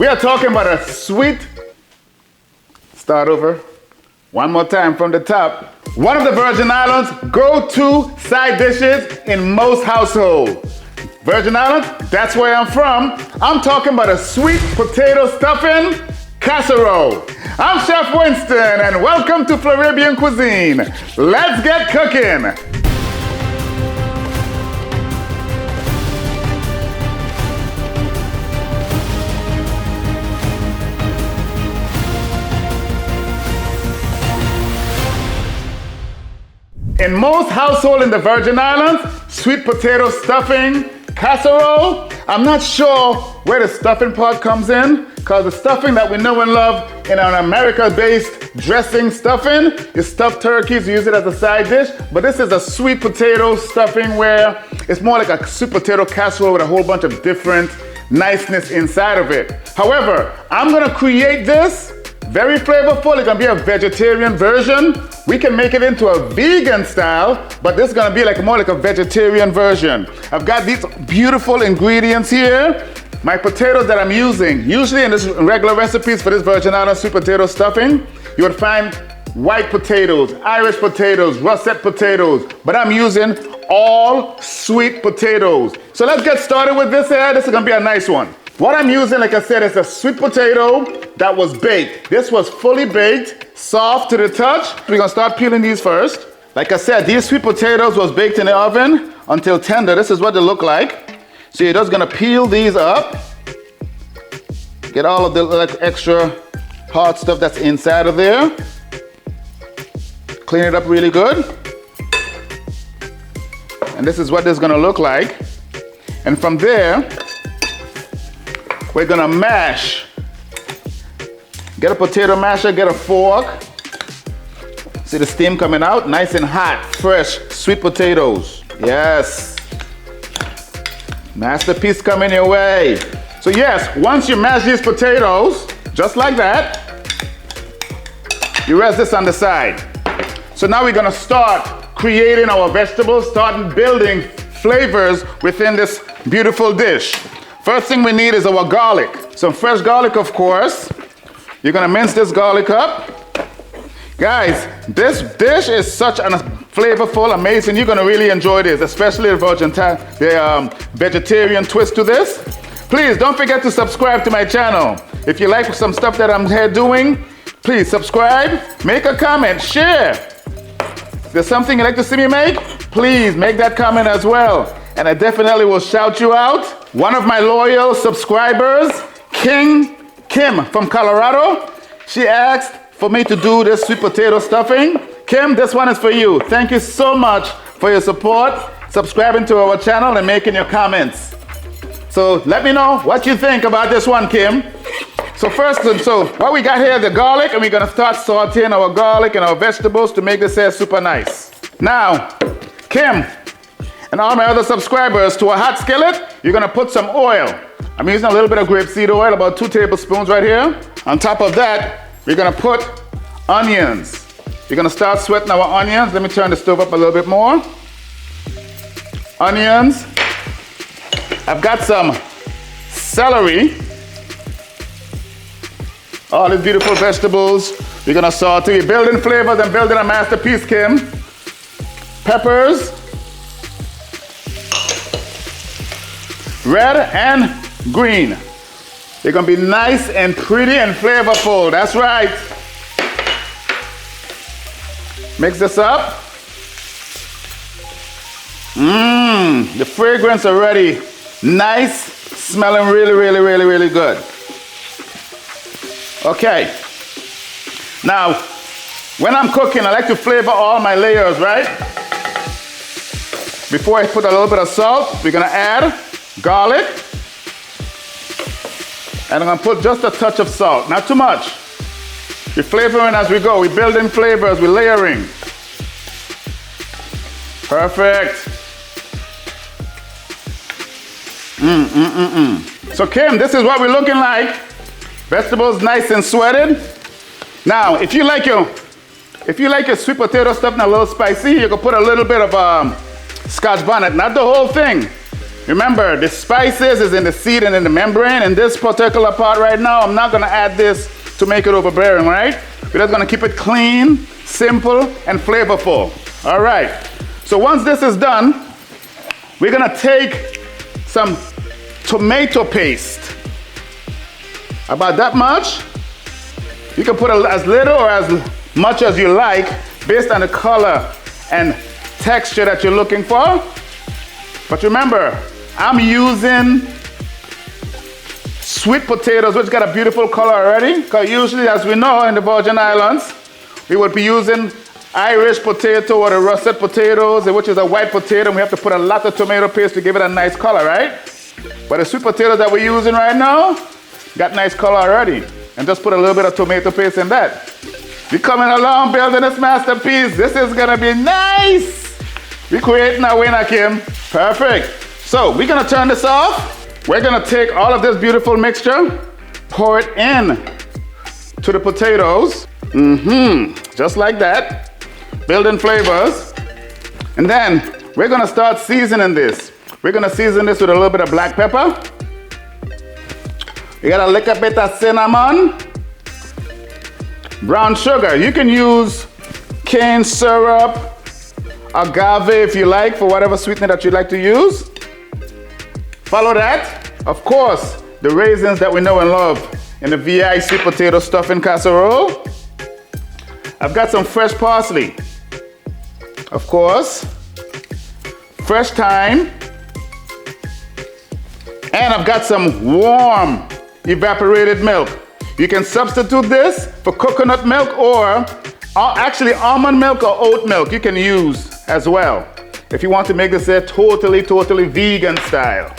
We are talking about a sweet, start over, one more time from the top. One of the Virgin Islands' go-to side dishes in most households. Virgin Islands, that's where I'm from. I'm talking about a sweet potato stuffing casserole. I'm Chef Winston and welcome to Floribbean cuisine. Let's get cooking. In most households in the Virgin Islands, sweet potato stuffing casserole, I'm not sure where the stuffing part comes in, because the stuffing that we know and love in an America-based dressing stuffing is stuffed turkeys, use it as a side dish, but this is a sweet potato stuffing where it's more like a sweet potato casserole with a whole bunch of different niceness inside of it. However, I'm gonna create this very flavorful. It's gonna be a vegetarian version. We can make it into a vegan style, but this is gonna be more like a vegetarian version. I've got these beautiful ingredients here. My potatoes that I'm using, usually in regular recipes for this Virgin Island sweet potato stuffing, you would find white potatoes, Irish potatoes, russet potatoes, but I'm using all sweet potatoes. So let's get started with this here. This is gonna be a nice one. What I'm using, like I said, is a sweet potato that was baked. This was fully baked, soft to the touch. We're gonna start peeling these first. Like I said, these sweet potatoes was baked in the oven until tender. This is what they look like. So you're just gonna peel these up. Get all of the extra hard stuff that's inside of there. Clean it up really good. And this is what this is gonna look like. And from there, we're gonna mash. Get a potato masher, get a fork. See the steam coming out? Nice and hot, fresh, sweet potatoes. Yes. Masterpiece coming your way. So yes, once you mash these potatoes, just like that, you rest this on the side. So now we're gonna start creating our vegetables, starting building flavors within this beautiful dish. First thing we need is our garlic. Some fresh garlic, of course. You're gonna mince this garlic up. Guys, this dish is such a flavorful, amazing. You're gonna really enjoy this, especially the vegetarian twist to this. Please don't forget to subscribe to my channel. If you like some stuff that I'm here doing, please subscribe, make a comment, share. If there's something you'd like to see me make, please make that comment as well. And I definitely will shout you out. One of my loyal subscribers, Kim from Colorado, she asked for me to do this sweet potato stuffing. Kim, this one is for you. Thank you so much for your support, subscribing to our channel and making your comments. So let me know what you think about this one, Kim. So what we got here, the garlic, and we're gonna start sauteing our garlic and our vegetables to make this here super nice. Now, Kim, and all my other subscribers, to a hot skillet, you're gonna put some oil. I'm using a little bit of grapeseed oil, about 2 tablespoons right here. On top of that, we're gonna put onions. You're gonna start sweating our onions. Let me turn the stove up a little bit more. Onions. I've got some celery. All these beautiful vegetables. We're gonna saute. You're building flavors and building a masterpiece, Kim. Peppers. Red and green. They're gonna be nice and pretty and flavorful. That's right. Mix this up. The fragrance already nice, smelling really, really, really, really good. Okay. Now, when I'm cooking, I like to flavor all my layers, right? Before I put a little bit of salt, we're gonna add garlic, and I'm gonna put just a touch of salt, not too much. We're flavoring as we go. We're building flavors, we're layering. Perfect. So Kim, this is what we're looking like. Vegetables nice and sweated. Now, if you like your sweet potato stuffing a little spicy, you can put a little bit of Scotch bonnet, not the whole thing. Remember, the spices is in the seed and in the membrane. In this particular part right now, I'm not gonna add this to make it overbearing, right? We're just gonna keep it clean, simple, and flavorful. All right, so once this is done, we're gonna take some tomato paste. About that much. You can put as little or as much as you like based on the color and texture that you're looking for. But remember, I'm using sweet potatoes, which got a beautiful color already. Because usually, as we know, in the Virgin Islands, we would be using Irish potato or the russet potatoes, which is a white potato. And we have to put a lot of tomato paste to give it a nice color, right? But the sweet potatoes that we're using right now got nice color already. And just put a little bit of tomato paste in that. We're coming along building this masterpiece. This is gonna be nice. We're creating a winner, Kim. Perfect. So we're gonna turn this off. We're gonna take all of this beautiful mixture, pour it in to the potatoes. Just like that. Building flavors. And then we're gonna start seasoning this. We're gonna season this with a little bit of black pepper. You got a little bit of cinnamon. Brown sugar. You can use cane syrup, agave if you like, for whatever sweetener that you like to use. Follow that. Of course, the raisins that we know and love in the VI Sweet Potato Stuffing Casserole. I've got some fresh parsley. Of course. Fresh thyme. And I've got some warm evaporated milk. You can substitute this for coconut milk or actually almond milk or oat milk you can use as well. If you want to make this a totally vegan style.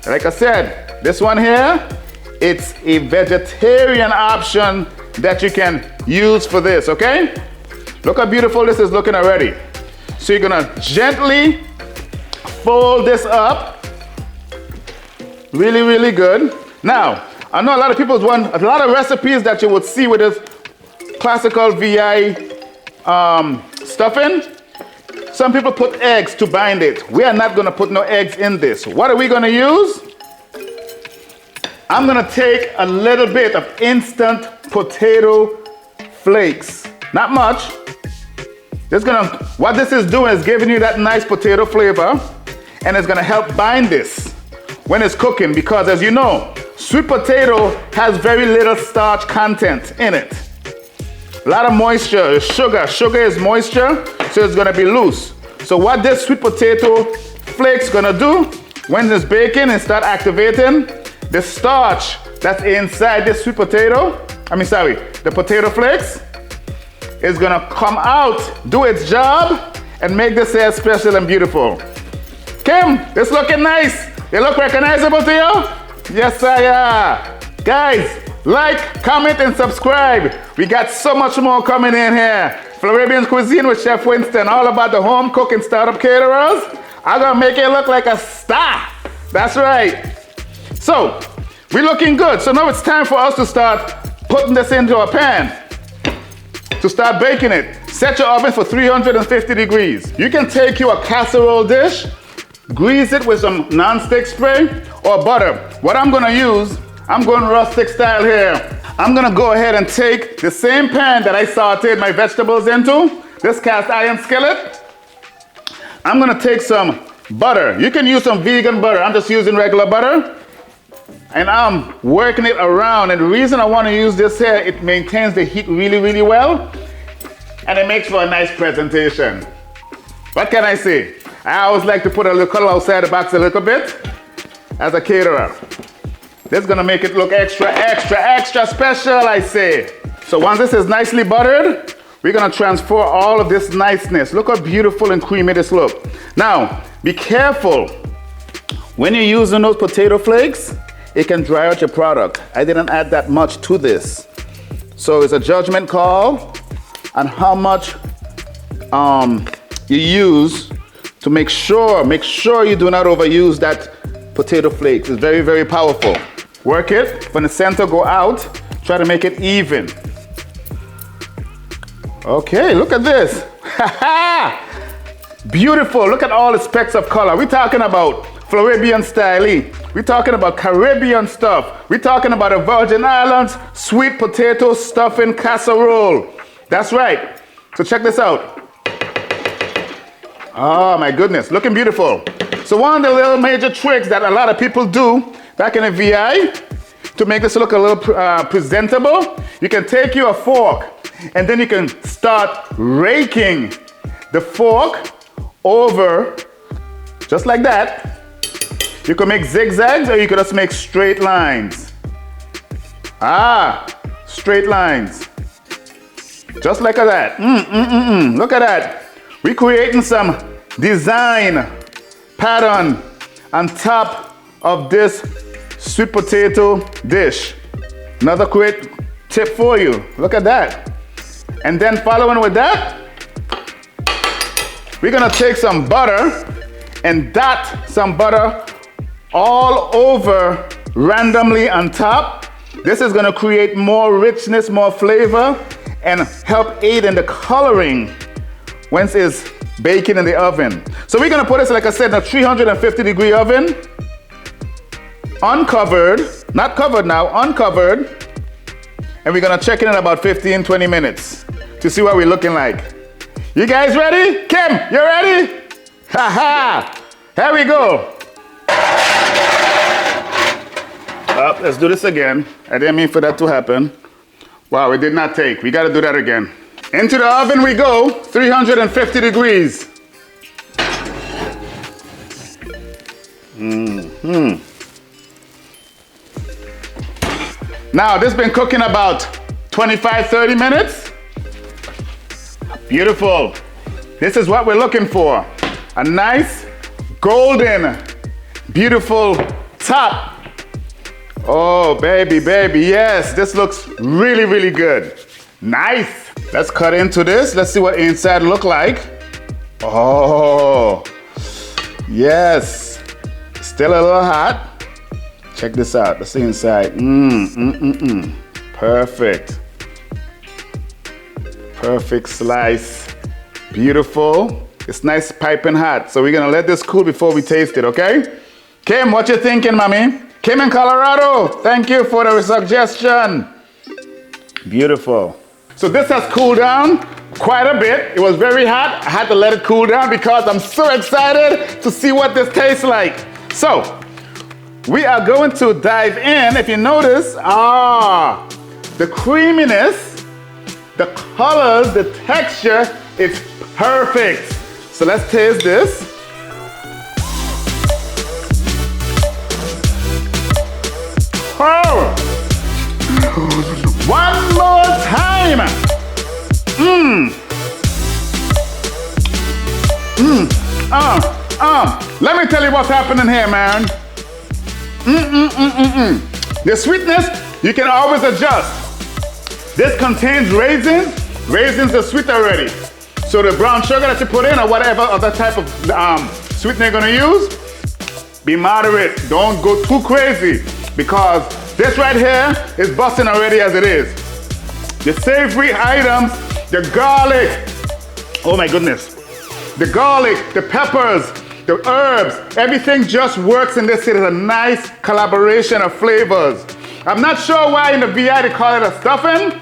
Like I said, this one here, it's a vegetarian option that you can use for this, okay? Look how beautiful this is looking already. So you're gonna gently fold this up. Really good. Now, I know a lot of people want a lot of recipes that you would see with this classical VI stuffing. Some people put eggs to bind it. We are not gonna put no eggs in this. What are we gonna use? I'm gonna take a little bit of instant potato flakes. Not much. What this is doing is giving you that nice potato flavor, and it's gonna help bind this when it's cooking, because as you know, sweet potato has very little starch content in it. A lot of moisture, sugar. Sugar is moisture, so it's gonna be loose. So what this sweet potato flakes gonna do, when it's baking and start activating, the starch that's inside this sweet potato, the potato flakes, is gonna come out, do its job, and make this hair special and beautiful. Kim, this looking nice. It look recognizable to you? Yes, sir. Guys, like, comment, and subscribe. We got so much more coming in here. Floribbean Cuisine with Chef Winston, all about the home cooking startup caterers. I'm gonna make it look like a star. That's right. So, we're looking good. So now it's time for us to start putting this into a pan to start baking it. Set your oven for 350 degrees. You can take your casserole dish, grease it with some non-stick spray or butter. What I'm gonna use, I'm going rustic style here. I'm gonna go ahead and take the same pan that I sauteed my vegetables into, this cast iron skillet. I'm gonna take some butter. You can use some vegan butter. I'm just using regular butter. And I'm working it around. And the reason I wanna use this here, it maintains the heat really well. And it makes for a nice presentation. What can I say? I always like to put a little color outside the box a little bit as a caterer. This is gonna make it look extra special, I say. So once this is nicely buttered, we're gonna transfer all of this niceness. Look how beautiful and creamy this looks. Now, be careful. When you're using those potato flakes, it can dry out your product. I didn't add that much to this. So it's a judgment call on how much you use to make sure you do not overuse that potato flakes. It's very powerful. Work it from the center, go out, try to make it even. Okay, look at this. Beautiful, look at all the specks of color. We're talking about Floribbean style. We're talking about Caribbean stuff. We're talking about the Virgin Islands Sweet Potato Stuffing Casserole. That's right. So check this out. Oh my goodness, looking beautiful. So one of the little major tricks that a lot of people do back in the VI to make this look a little presentable, you can take your fork and then you can start raking the fork over just like that. You can make zigzags or you can just make straight lines. Straight lines. Just like that. Look at that. We're creating some design pattern on top of this sweet potato dish. Another great tip for you. Look at that. And then following with that, we're gonna take some butter and dot some butter all over randomly on top. This is gonna create more richness, more flavor, and help aid in the coloring once it's baking in the oven. So we're gonna put this, like I said, in a 350-degree oven, uncovered, not covered now, uncovered, and we're gonna check in about 15-20 minutes to see what we're looking like. You guys ready? Kim, you ready? Ha! Here we go. Let's do this again. I didn't mean for that to happen. Wow, it did not take. We gotta do that again. Into the oven we go, 350 degrees. Now, this has been cooking about 25-30 minutes. Beautiful. This is what we're looking for. A nice, golden, beautiful top. Oh, baby, yes, this looks really, really good. Nice. Let's cut into this. Let's see what inside look like. Oh, yes. Still a little hot. Check this out. Let's see inside. Perfect. Perfect slice. Beautiful. It's nice piping hot. So we're gonna let this cool before we taste it, okay? Kim, what you thinking, mommy? Kim in Colorado, thank you for the suggestion. Beautiful. So this has cooled down quite a bit. It was very hot. I had to let it cool down because I'm so excited to see what this tastes like. So we are going to dive in. If you notice, the creaminess, the colors, the texture, it's perfect. So let's taste this. Oh! One more time. Let me tell you what's happening here, man. The sweetness, you can always adjust. This contains raisins. Raisins are sweet already. So the brown sugar that you put in or whatever other type of sweetener you're gonna use, be moderate. Don't go too crazy because this right here is busting already as it is. The savory items, the garlic, oh my goodness. The garlic, the peppers, the herbs, everything just works in this. It is a nice collaboration of flavors. I'm not sure why in the VI they call it a stuffing.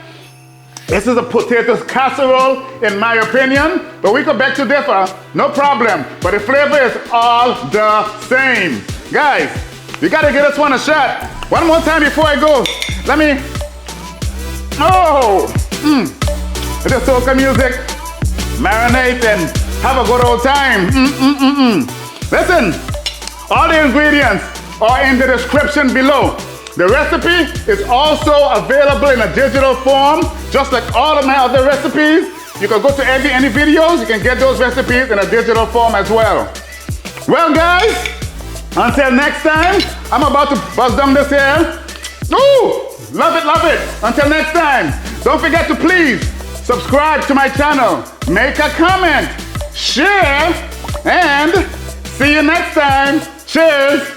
This is a potato casserole in my opinion, but we could beg to differ, no problem. But the flavor is all the same. Guys, you gotta give this one a shot. One more time before I go. Let me, the soca music, marinate and have a good old time. Listen, all the ingredients are in the description below. The recipe is also available in a digital form, just like all of my other recipes. You can go to any videos, you can get those recipes in a digital form as well. Well guys, until next time, I'm about to buzz down this here. Ooh, love it. Until next time, don't forget to please subscribe to my channel, make a comment, share, and see you next time. Cheers.